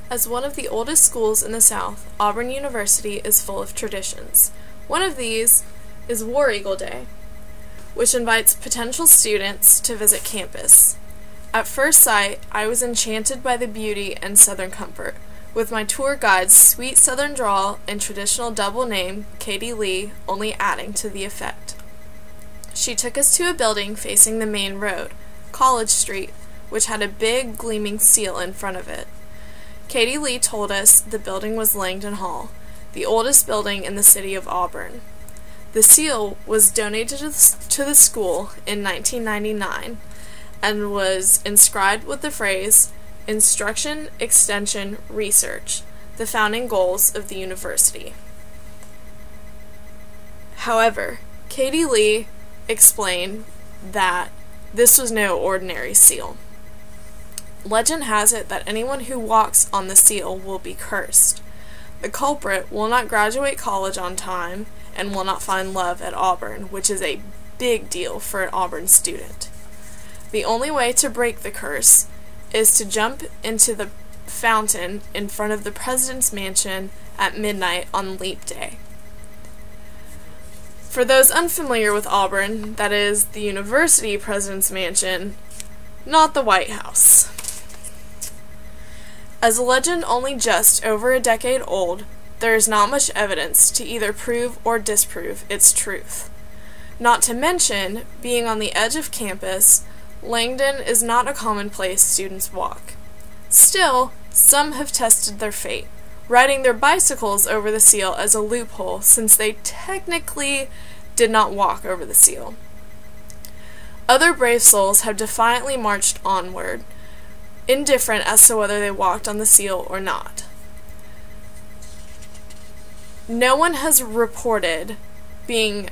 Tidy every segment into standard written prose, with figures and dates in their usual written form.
As one of the oldest schools in the South, Auburn University is full of traditions. One of these is War Eagle Day, which invites potential students to visit campus. At first sight, I was enchanted by the beauty and Southern comfort, with my tour guide's sweet Southern drawl and traditional double name, Katie Lee, only adding to the effect. She took us to a building facing the main road, College Street, which had a big, gleaming seal in front of it. Katie Lee told us the building was Langdon Hall, the oldest building in the city of Auburn. The seal was donated to the school in 1999 and was inscribed with the phrase, "Instruction, Extension, Research, the founding goals of the university." However, Katie Lee explained that this was no ordinary seal. Legend has it that anyone who walks on the seal will be cursed. The culprit will not graduate college on time and will not find love at Auburn, which is a big deal for an Auburn student. The only way to break the curse is to jump into the fountain in front of the president's mansion at midnight on Leap Day. For those unfamiliar with Auburn, that is the university president's mansion, not the White House. As a legend only just over a decade old, there is not much evidence to either prove or disprove its truth. Not to mention, being on the edge of campus, Langdon is not a common place students walk. Still, some have tested their fate, riding their bicycles over the seal as a loophole since they technically did not walk over the seal. Other brave souls have defiantly marched onward, indifferent as to whether they walked on the seal or not. No one has reported being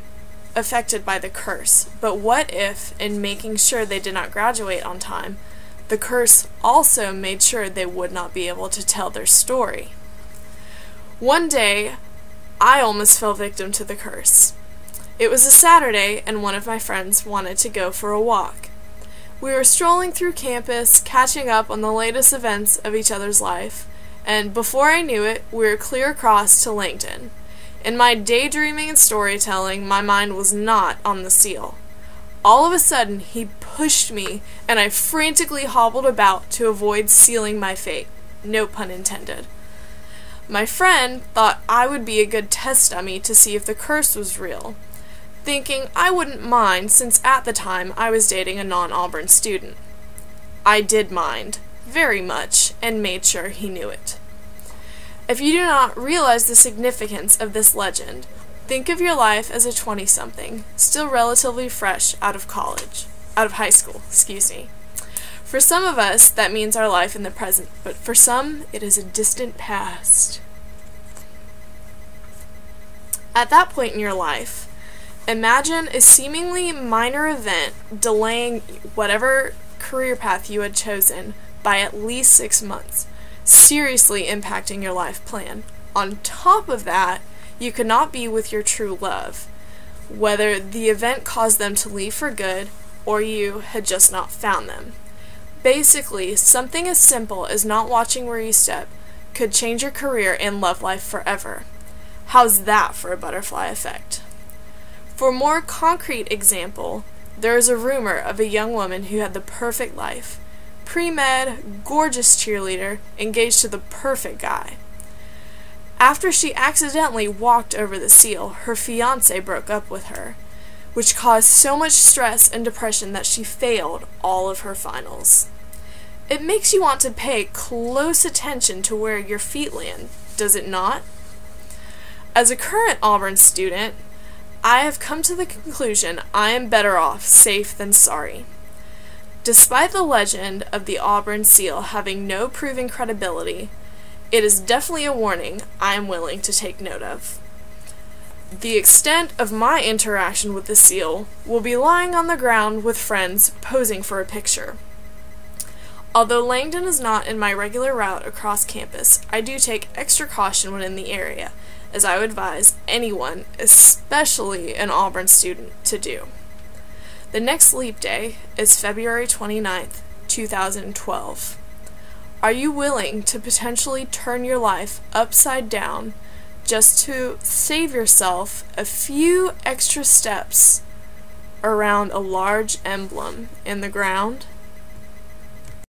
affected by the curse, but what if, in making sure they did not graduate on time, the curse also made sure they would not be able to tell their story? One day, I almost fell victim to the curse. It was a Saturday, and one of my friends wanted to go for a walk. We were strolling through campus, catching up on the latest events of each other's life, and before I knew it, we were clear across to Langdon. In my daydreaming and storytelling, my mind was not on the seal. All of a sudden, he pushed me, and I frantically hobbled about to avoid sealing my fate. No pun intended. My friend thought I would be a good test dummy to see if the curse was real, thinking I wouldn't mind since at the time I was dating a non-Auburn student. I did mind, very much, and made sure he knew it. If you do not realize the significance of this legend, think of your life as a 20-something, still relatively fresh out of high school. For some of us, that means our life in the present, but for some, it is a distant past. At that point in your life, imagine a seemingly minor event delaying whatever career path you had chosen by at least 6 months, seriously impacting your life plan. On top of that, you could not be with your true love, whether the event caused them to leave for good or you had just not found them. Basically, something as simple as not watching where you step could change your career and love life forever. How's that for a butterfly effect? For a more concrete example, there is a rumor of a young woman who had the perfect life. Pre-med, gorgeous cheerleader, engaged to the perfect guy. After she accidentally walked over the seal, her fiancé broke up with her, which caused so much stress and depression that she failed all of her finals. It makes you want to pay close attention to where your feet land, does it not? As a current Auburn student, I have come to the conclusion I am better off safe than sorry. Despite the legend of the Auburn seal having no proven credibility, it is definitely a warning I am willing to take note of. The extent of my interaction with the seal will be lying on the ground with friends posing for a picture. Although Langdon is not in my regular route across campus, I do take extra caution when in the area, as I would advise anyone, especially an Auburn student, to do. The next Leap Day is February 29th, 2012. Are you willing to potentially turn your life upside down just to save yourself a few extra steps around a large emblem in the ground?